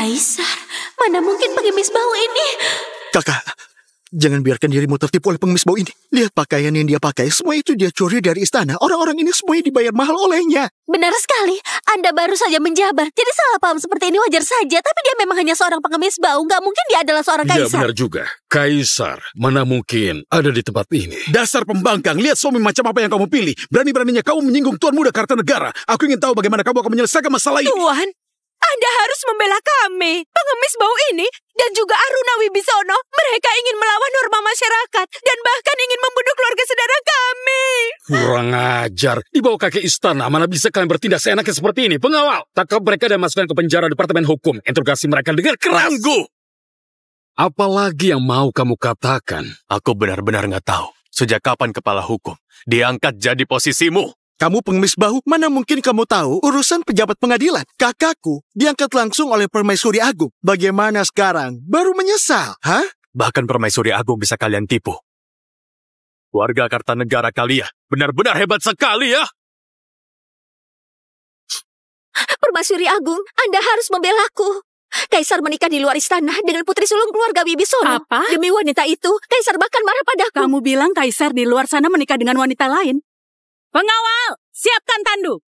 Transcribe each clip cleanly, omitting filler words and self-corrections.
Kaisar, mana mungkin pengemis bau ini? Kakak, jangan biarkan dirimu tertipu oleh pengemis bau ini. Lihat pakaian yang dia pakai, semua itu dia curi dari istana. Orang-orang ini semuanya dibayar mahal olehnya. Benar sekali, Anda baru saja menjabar. Jadi salah paham seperti ini wajar saja. Tapi dia memang hanya seorang pengemis bau. Gak mungkin dia adalah seorang kaisar. Iya benar juga. Kaisar, mana mungkin ada di tempat ini. Dasar pembangkang, lihat suami macam apa yang kamu pilih. Berani-beraninya kamu menyinggung Tuan Muda Kartanegara. Aku ingin tahu bagaimana kamu akan menyelesaikan masalah ini. Tuan, Anda harus membela kami. Pengemis bau ini dan juga Aruna Wibisono, mereka ingin melawan norma masyarakat dan bahkan ingin membunuh keluarga saudara kami. Kurang ajar. Di bawah kaki istana, mana bisa kalian bertindak seenaknya seperti ini? Pengawal, tangkap mereka dan masukkan ke penjara Departemen Hukum. Interogasi mereka dengan keras. Tunggu! Apalagi yang mau kamu katakan? Aku benar-benar nggak tahu. Sejak kapan kepala hukum diangkat jadi posisimu? Kamu pengemis bau, mana mungkin kamu tahu urusan pejabat pengadilan. Kakakku diangkat langsung oleh Permaisuri Agung. Bagaimana sekarang? Baru menyesal, hah? Bahkan Permaisuri Agung bisa kalian tipu. Warga Kartanegara kalian benar-benar hebat sekali ya. Permaisuri Agung, Anda harus membelaku. Kaisar menikah di luar istana dengan putri sulung keluarga Wibisono. Apa? Demi wanita itu, Kaisar bahkan marah padaku. Kamu bilang Kaisar di luar sana menikah dengan wanita lain? Pengawal, siapkan tanduk.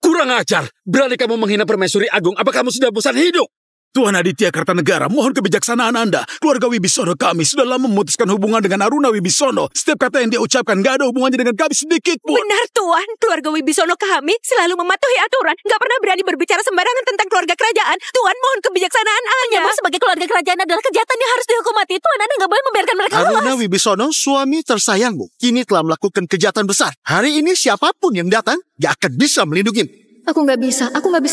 Kurang ajar. Berani kamu menghina Permaisuri Agung. Apa kamu sudah bosan hidup? Tuan Aditya Kartanegara, mohon kebijaksanaan Anda. Keluarga Wibisono kami sudah lama memutuskan hubungan dengan Aruna Wibisono. Setiap kata yang dia ucapkan gak ada hubungannya dengan kami sedikit pun. Benar, Tuan. Keluarga Wibisono kami selalu mematuhi aturan. Gak pernah berani berbicara sembarangan tentang keluarga kerajaan. Tuan, mohon kebijaksanaan Anda. Menyamar sebagai keluarga kerajaan adalah kejahatan yang harus dihukum mati. Tuan, Anda nggak boleh membiarkan mereka lolos. Aruna Wibisono, suami tersayangmu, kini telah melakukan kejahatan besar. Hari ini siapapun yang datang, gak akan bisa melindungimu. Aku nggak bisa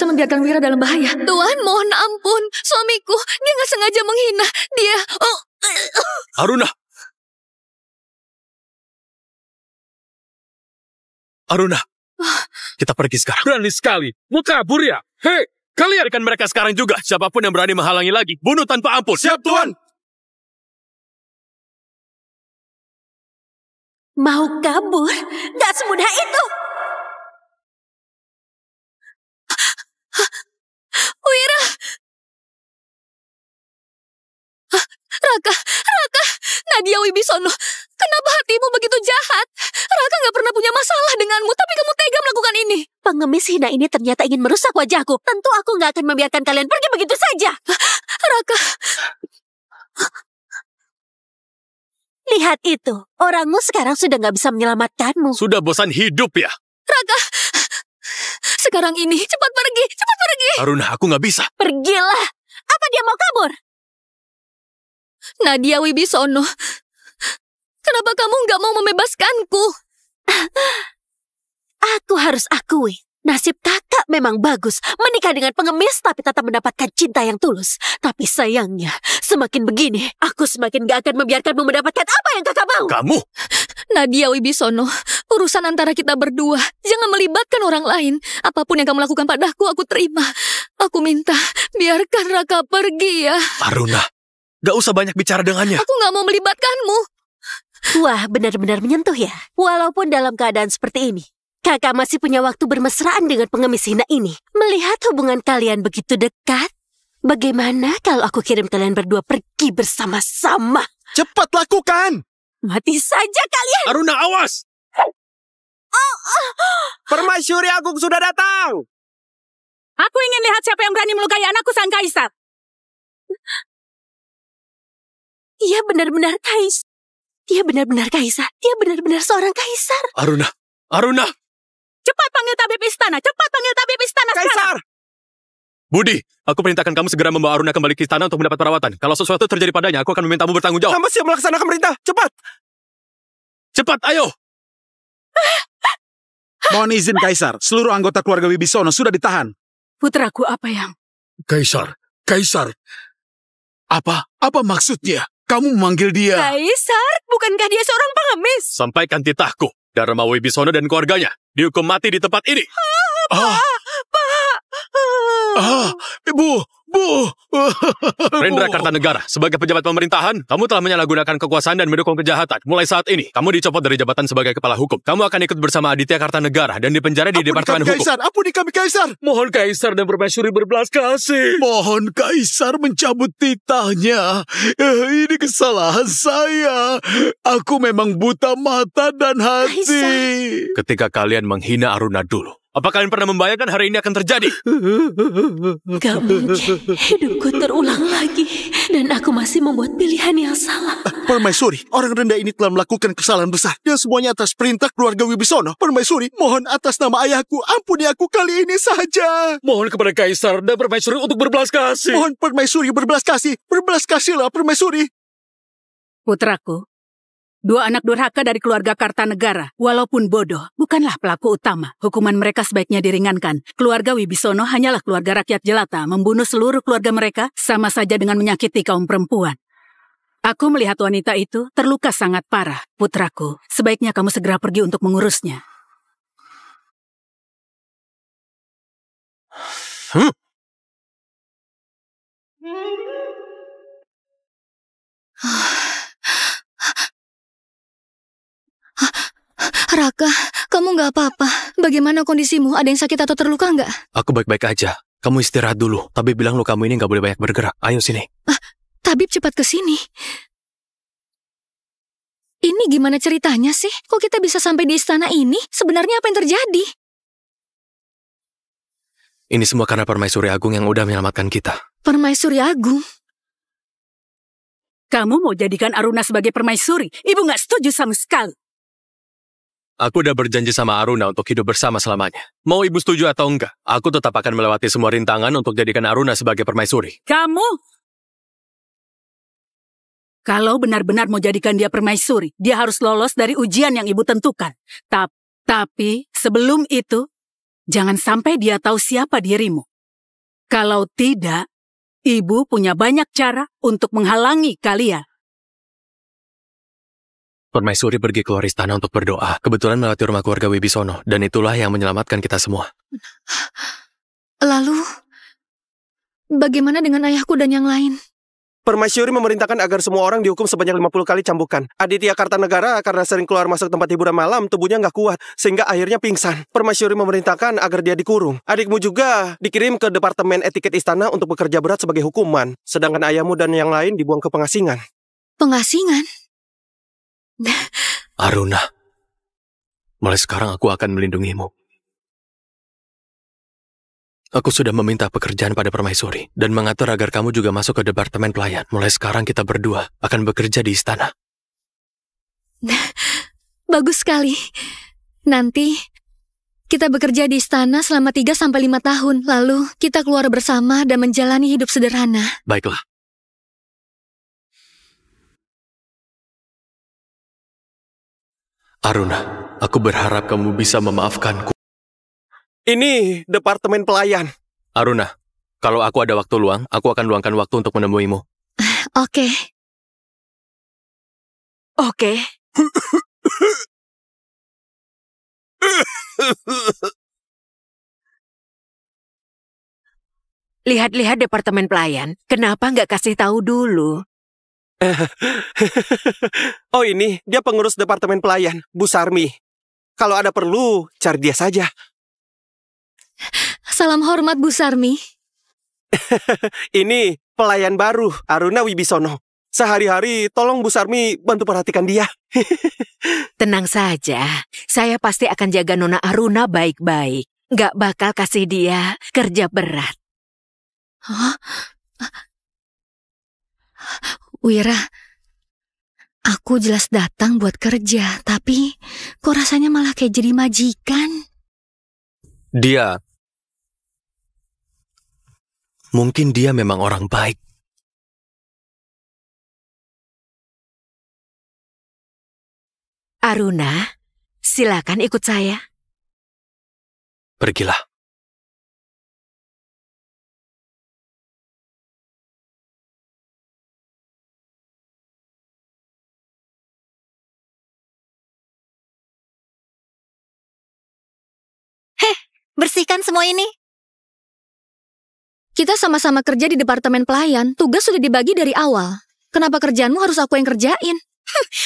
membiarkan Wira dalam bahaya. Tuan, mohon ampun. Suamiku, dia nggak sengaja menghina. Dia... Aruna! Aruna! Kita pergi sekarang. Berani sekali. Mau kabur ya? Hei, kalian! Biarkan mereka sekarang juga. Siapapun yang berani menghalangi lagi, bunuh tanpa ampun. Siap, Tuan! Mau kabur? Gak semudah itu. Wira! Raka, Nadia Wibisono, kenapa hatimu begitu jahat? Raka gak pernah punya masalah denganmu, tapi kamu tega melakukan ini. Pengemis hina ini ternyata ingin merusak wajahku. Tentu aku gak akan membiarkan kalian pergi begitu saja. Raka... Lihat itu, orangmu sekarang sudah gak bisa menyelamatkanmu. Sudah bosan hidup ya? Raka, sekarang ini cepat pergi. Aruna, aku nggak bisa. Pergilah. Apa dia mau kabur? Nadia Wibisono, kenapa kamu nggak mau membebaskanku? Aku harus akui, nasib kakak memang bagus. Menikah dengan pengemis tapi tetap mendapatkan cinta yang tulus. Tapi sayangnya, semakin begini, aku semakin gak akan membiarkanmu mendapatkan apa yang kakak mau. Kamu? Nadia Wibisono, urusan antara kita berdua. Jangan melibatkan orang lain. Apapun yang kamu lakukan padaku, aku terima. Aku minta, biarkan Raka pergi ya. Aruna, gak usah banyak bicara dengannya. Aku gak mau melibatkanmu. Wah, benar-benar menyentuh ya. Walaupun dalam keadaan seperti ini, kakak masih punya waktu bermesraan dengan pengemis hina ini. Melihat hubungan kalian begitu dekat, bagaimana kalau aku kirim kalian berdua pergi bersama-sama? Cepat lakukan! Mati saja kalian! Aruna, awas! Permaisuri Agung sudah datang! Aku ingin lihat siapa yang berani melukai anakku sang kaisar. Dia benar-benar kaisar. Dia benar-benar kaisar. Dia benar-benar seorang kaisar. Aruna! Cepat panggil tabib istana. Sekarang. Kaisar! Budi, aku perintahkan kamu segera membawa Aruna kembali ke istana untuk mendapat perawatan. Kalau sesuatu terjadi padanya, aku akan memintamu bertanggung jawab. Hamba siap melaksanakan perintah. Cepat! Cepat, ayo! Mohon izin, Kaisar. Seluruh anggota keluarga Wibisono sudah ditahan. Putraku apa yang... Kaisar. Apa maksudnya? Kamu memanggil dia... Kaisar? Bukankah dia seorang pengemis? Sampaikan titahku. Dharma Wibisono dan keluarganya dihukum mati di tempat ini. Ibu, Bu! Rendra Kartanegara, sebagai pejabat pemerintahan, kamu telah menyalahgunakan kekuasaan dan mendukung kejahatan. Mulai saat ini, kamu dicopot dari jabatan sebagai kepala hukum. Kamu akan ikut bersama Aditya Kartanegara dan dipenjara di Departemen Hukum. Kaisar, ampuni kami, Kaisar. Mohon Kaisar dan Permaisuri berbelas kasih. Mohon Kaisar mencabut titahnya. Ini kesalahan saya. Aku memang buta mata dan hati. Kaisar. Ketika kalian menghina Aruna dulu, apa kalian pernah membayangkan hari ini akan terjadi? Gak mungkin hidupku terulang lagi. Dan aku masih membuat pilihan yang salah. Permaisuri, orang rendah ini telah melakukan kesalahan besar. Dan semuanya atas perintah keluarga Wibisono. Permaisuri, mohon atas nama ayahku, ampuni aku kali ini saja. Mohon kepada Kaisar dan Permaisuri untuk berbelas kasih. Mohon Permaisuri berbelas kasih. Berbelas kasihlah, Permaisuri. Putraku, dua anak durhaka dari keluarga Kartanegara, walaupun bodoh, bukanlah pelaku utama. Hukuman mereka sebaiknya diringankan. Keluarga Wibisono hanyalah keluarga rakyat jelata. Membunuh seluruh keluarga mereka sama saja dengan menyakiti kaum perempuan. Aku melihat wanita itu terluka sangat parah. Putraku, sebaiknya kamu segera pergi untuk mengurusnya. Raka, kamu nggak apa-apa. Bagaimana kondisimu? Ada yang sakit atau terluka nggak? Aku baik-baik aja. Kamu istirahat dulu. Tabib bilang lukamu ini nggak boleh banyak bergerak. Ayo sini. Tabib cepat ke sini. Ini gimana ceritanya sih? Kok kita bisa sampai di istana ini? Sebenarnya apa yang terjadi? Ini semua karena Permaisuri Agung yang udah menyelamatkan kita. Permaisuri Agung? Kamu mau jadikan Aruna sebagai permaisuri? Ibu nggak setuju sama sekali. Aku udah berjanji sama Aruna untuk hidup bersama selamanya. Mau ibu setuju atau enggak, aku tetap akan melewati semua rintangan untuk jadikan Aruna sebagai permaisuri. Kamu? Kalau benar-benar mau jadikan dia permaisuri, dia harus lolos dari ujian yang ibu tentukan. Tapi sebelum itu, jangan sampai dia tahu siapa dirimu. Kalau tidak, ibu punya banyak cara untuk menghalangi kalian. Permaisuri pergi keluar istana untuk berdoa. Kebetulan melewati rumah keluarga Wibisono, dan itulah yang menyelamatkan kita semua. Lalu, bagaimana dengan ayahku dan yang lain? Permaisuri memerintahkan agar semua orang dihukum sebanyak 50 kali cambukan. Aditya Kartanegara karena sering keluar masuk tempat hiburan malam, tubuhnya nggak kuat, sehingga akhirnya pingsan. Permaisuri memerintahkan agar dia dikurung. Adikmu juga dikirim ke Departemen Etiket Istana untuk bekerja berat sebagai hukuman. Sedangkan ayahmu dan yang lain dibuang ke pengasingan. Pengasingan? Aruna, mulai sekarang aku akan melindungimu. Aku sudah meminta pekerjaan pada Permaisuri dan mengatur agar kamu juga masuk ke Departemen Pelayan. Mulai sekarang kita berdua akan bekerja di istana. Bagus sekali. Nanti kita bekerja di istana selama 3-5 tahun. Lalu kita keluar bersama dan menjalani hidup sederhana. Baiklah. Aruna, aku berharap kamu bisa memaafkanku. Ini Departemen Pelayan. Aruna, kalau aku ada waktu luang, aku akan luangkan waktu untuk menemuimu. Oke. Oke. Lihat-lihat Departemen Pelayan. Kenapa nggak kasih tahu dulu? Oh ini, dia pengurus Departemen Pelayan, Bu Sarmi. Kalau ada perlu, cari dia saja. Salam hormat, Bu Sarmi. Ini pelayan baru, Aruna Wibisono. Sehari-hari tolong Bu Sarmi bantu perhatikan dia. Tenang saja, saya pasti akan jaga Nona Aruna baik-baik. Nggak bakal kasih dia kerja berat. Hah? Wira, aku jelas datang buat kerja, tapi kok rasanya malah kayak jadi majikan? Mungkin dia memang orang baik. Aruna, silakan ikut saya. Pergilah. Bersihkan semua ini. Kita sama-sama kerja di departemen pelayan. Tugas sudah dibagi dari awal. Kenapa kerjaanmu harus aku yang kerjain?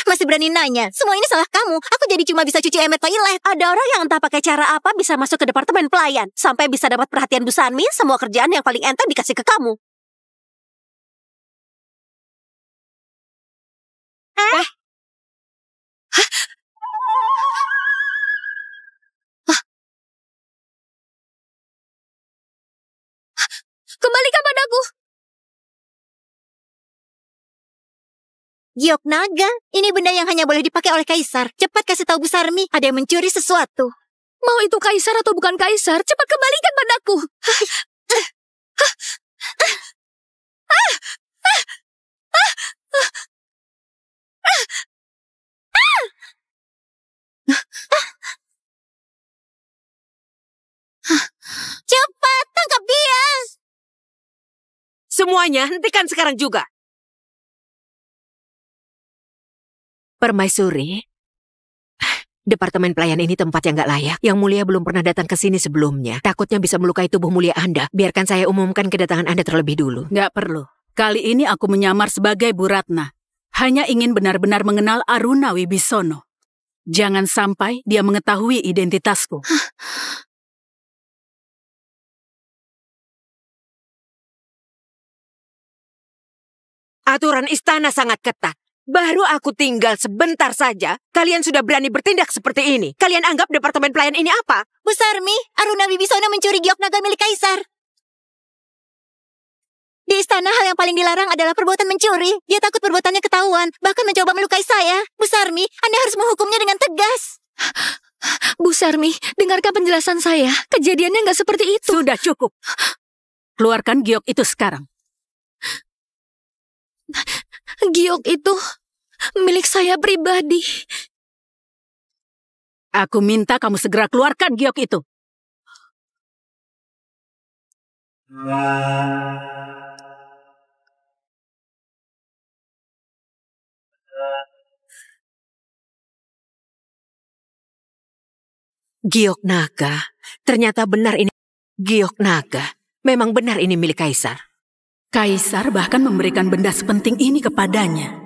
Masih berani nanya? Semua ini salah kamu. Aku jadi cuma bisa cuci ember toilet. Ada orang yang entah pakai cara apa bisa masuk ke departemen pelayan. Sampai bisa dapat perhatian Bu Sarmi, semua kerjaan yang paling enteng dikasih ke kamu. Kembalikan padaku. Giok naga, ini benda yang hanya boleh dipakai oleh kaisar. Cepat kasih tahu Bu Sarmi, ada yang mencuri sesuatu. Mau itu kaisar atau bukan kaisar, cepat kembalikan padaku. Cepat, tangkap dia! Semuanya hentikan sekarang juga. Permaisuri, departemen pelayan ini tempat yang gak layak. Yang mulia belum pernah datang ke sini sebelumnya. Takutnya bisa melukai tubuh mulia Anda. Biarkan saya umumkan kedatangan Anda terlebih dulu. Nggak perlu. Kali ini aku menyamar sebagai Bu Ratna. Hanya ingin benar-benar mengenal Aruna Wibisono. Jangan sampai dia mengetahui identitasku. Aturan istana sangat ketat. Baru aku tinggal sebentar saja, kalian sudah berani bertindak seperti ini. Kalian anggap departemen pelayan ini apa? Bu Sarmi, Aruna Wibisono mencuri giok naga milik kaisar. Di istana hal yang paling dilarang adalah perbuatan mencuri. Dia takut perbuatannya ketahuan, bahkan mencoba melukai saya. Bu Sarmi, Anda harus menghukumnya dengan tegas. Bu Sarmi, dengarkan penjelasan saya. Kejadiannya nggak seperti itu. Sudah cukup. Keluarkan giok itu sekarang. Giok itu milik saya pribadi. Aku minta kamu segera keluarkan giok itu. Giok naga. Ternyata benar ini giok naga. Memang benar ini milik kaisar. Kaisar bahkan memberikan benda sepenting ini kepadanya.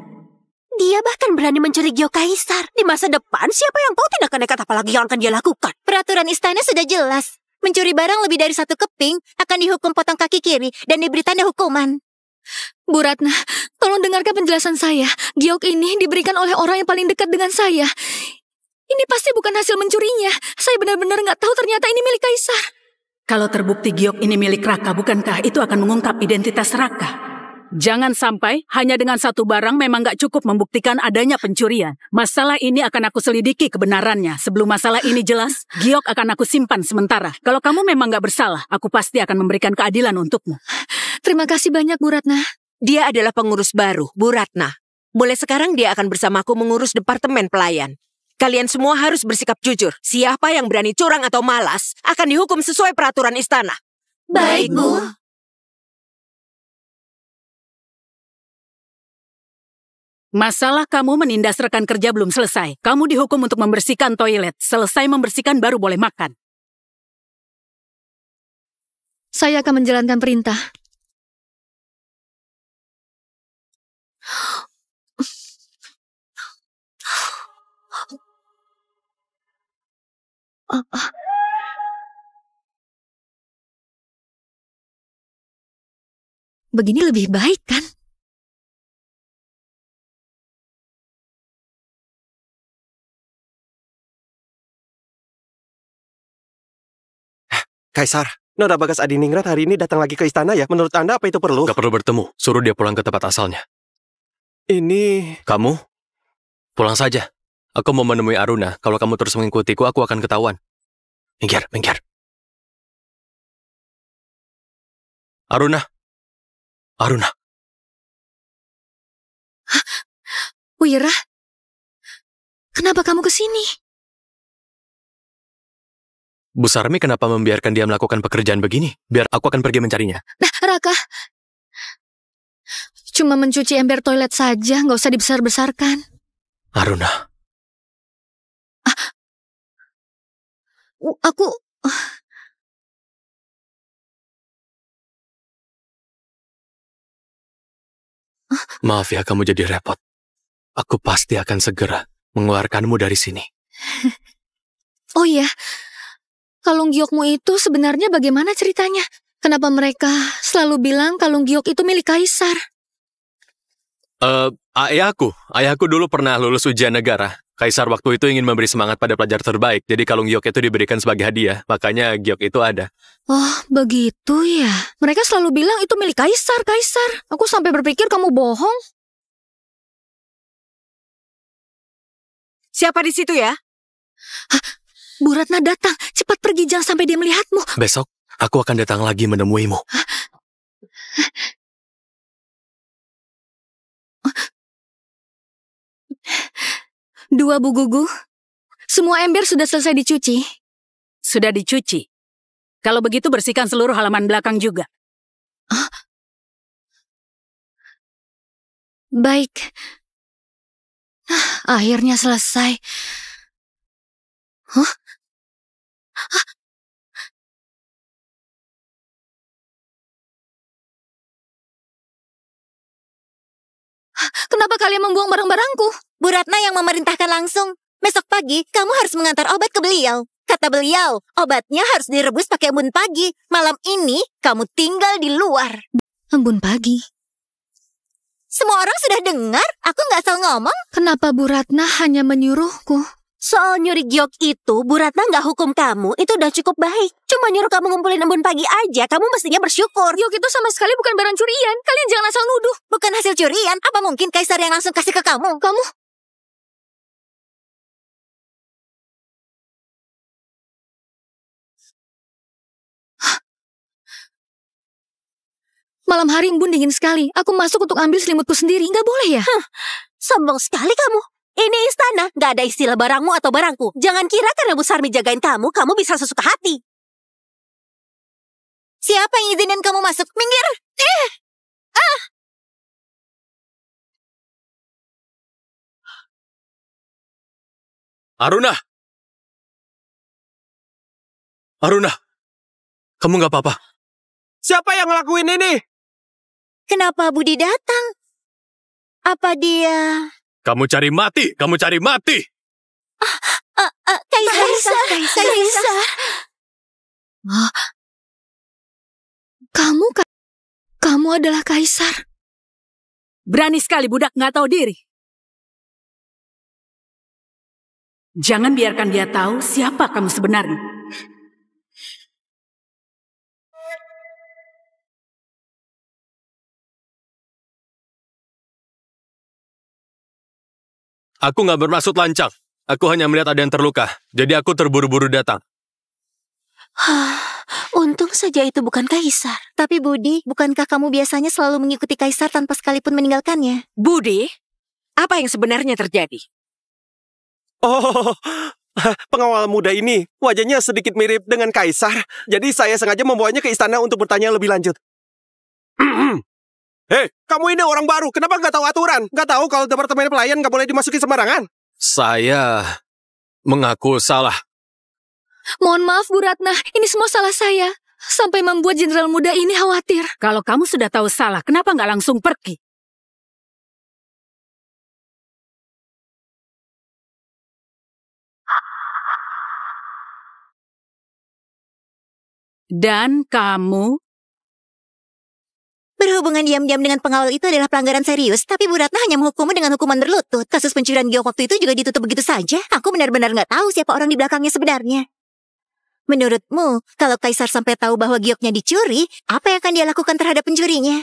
Dia bahkan berani mencuri giok kaisar. Di masa depan, siapa yang tahu tindakan nekat apa lagi yang akan dia lakukan? Peraturan istana sudah jelas. Mencuri barang lebih dari 1 keping akan dihukum potong kaki kiri dan diberi tanda hukuman. Bu Ratna, tolong dengarkan penjelasan saya. Giok ini diberikan oleh orang yang paling dekat dengan saya. Ini pasti bukan hasil mencurinya. Saya benar-benar nggak tahu ternyata ini milik kaisar. Kalau terbukti giok ini milik Raka, bukankah itu akan mengungkap identitas Raka? Jangan sampai hanya dengan satu barang memang nggak cukup membuktikan adanya pencurian. Masalah ini akan aku selidiki kebenarannya. Sebelum masalah ini jelas, giok akan aku simpan sementara. Kalau kamu memang nggak bersalah, aku pasti akan memberikan keadilan untukmu. Terima kasih banyak, Bu Ratna. Dia adalah pengurus baru, Bu Ratna. Mulai sekarang dia akan bersamaku mengurus departemen pelayan. Kalian semua harus bersikap jujur. Siapa yang berani curang atau malas akan dihukum sesuai peraturan istana. Baik, Bu. Masalah kamu menindas rekan kerja belum selesai. Kamu dihukum untuk membersihkan toilet. Selesai membersihkan baru boleh makan. Saya akan menjalankan perintah. Begini lebih baik, kan? Kaisar, Nona Bagas Adiningrat hari ini datang lagi ke istana ya? Menurut Anda apa itu perlu? Gak perlu bertemu. Suruh dia pulang ke tempat asalnya. Ini... Kamu? Pulang saja. Aku mau menemui Aruna. Kalau kamu terus mengikutiku, aku akan ketahuan. Minggir, minggir. Aruna. Aruna. Wira, kenapa kamu ke sini? Bu Sarmi kenapa membiarkan dia melakukan pekerjaan begini? Biar aku akan pergi mencarinya. Nah, Raka. Cuma mencuci ember toilet saja, nggak usah dibesar-besarkan. Aruna. Aku... Maaf ya kamu jadi repot. Aku pasti akan segera mengeluarkanmu dari sini. Oh iya, kalung giokmu itu sebenarnya bagaimana ceritanya? Kenapa mereka selalu bilang kalung giok itu milik kaisar? Ayahku dulu pernah lulus ujian negara. Kaisar waktu itu ingin memberi semangat pada pelajar terbaik, jadi kalung giok itu diberikan sebagai hadiah. Makanya giok itu ada. Oh, begitu ya. Mereka selalu bilang itu milik kaisar. Aku sampai berpikir kamu bohong. Siapa di situ ya? Bu Ratna datang. Cepat pergi, jangan sampai dia melihatmu. Besok, aku akan datang lagi menemuimu. Dua Bu Gugu, semua ember sudah selesai dicuci. Sudah dicuci. Kalau begitu bersihkan seluruh halaman belakang juga. Baik. Akhirnya selesai. Kenapa kalian membuang barang-barangku? Bu Ratna yang memerintahkan langsung. Besok pagi, kamu harus mengantar obat ke beliau. Kata beliau, obatnya harus direbus pakai embun pagi. Malam ini, kamu tinggal di luar. Embun pagi? Semua orang sudah dengar, aku nggak asal ngomong. Kenapa Bu Ratna hanya menyuruhku? Soal nyuri giok itu, Bu Ratna nggak hukum kamu, itu udah cukup baik. Cuma nyuruh kamu ngumpulin embun pagi aja, kamu mestinya bersyukur. Giok itu sama sekali bukan barang curian. Kalian jangan asal nuduh. Bukan hasil curian, apa mungkin kaisar yang langsung kasih ke kamu? Kamu? Malam hari embun dingin sekali. Aku masuk untuk ambil selimutku sendiri. Nggak boleh ya? Sombong sekali kamu. Ini istana, nggak ada istilah barangmu atau barangku. Jangan kira karena Bu Sarmi jagain kamu bisa sesuka hati. Siapa yang izinin kamu masuk? Minggir! Aruna! Aruna! Kamu nggak apa-apa? Siapa yang ngelakuin ini? Kenapa Budi datang? Apa dia... Kamu cari mati! Kamu cari mati! Kaisar. Kamu adalah kaisar. Berani sekali budak nggak tahu diri. Jangan biarkan dia tahu siapa kamu sebenarnya. Aku nggak bermaksud lancang. Aku hanya melihat ada yang terluka. Jadi aku terburu-buru datang. Untung saja itu bukan kaisar. Tapi Budi, bukankah kamu biasanya selalu mengikuti kaisar tanpa sekalipun meninggalkannya? Budi, apa yang sebenarnya terjadi? Oh, pengawal muda ini wajahnya sedikit mirip dengan kaisar. Jadi saya sengaja membawanya ke istana untuk bertanya lebih lanjut. Hei, kamu ini orang baru. Kenapa nggak tahu aturan? Nggak tahu kalau departemen pelayan nggak boleh dimasuki sembarangan? Saya mengaku salah. Mohon maaf Bu Ratna, ini semua salah saya. Sampai membuat jenderal muda ini khawatir. Kalau kamu sudah tahu salah, kenapa nggak langsung pergi? Dan kamu... Berhubungan diam-diam dengan pengawal itu adalah pelanggaran serius, tapi Bu Ratna hanya menghukummu dengan hukuman berlutut. Kasus pencurian giok waktu itu juga ditutup begitu saja. Aku benar-benar nggak tahu siapa orang di belakangnya sebenarnya. Menurutmu, kalau kaisar sampai tahu bahwa gioknya dicuri, apa yang akan dia lakukan terhadap pencurinya?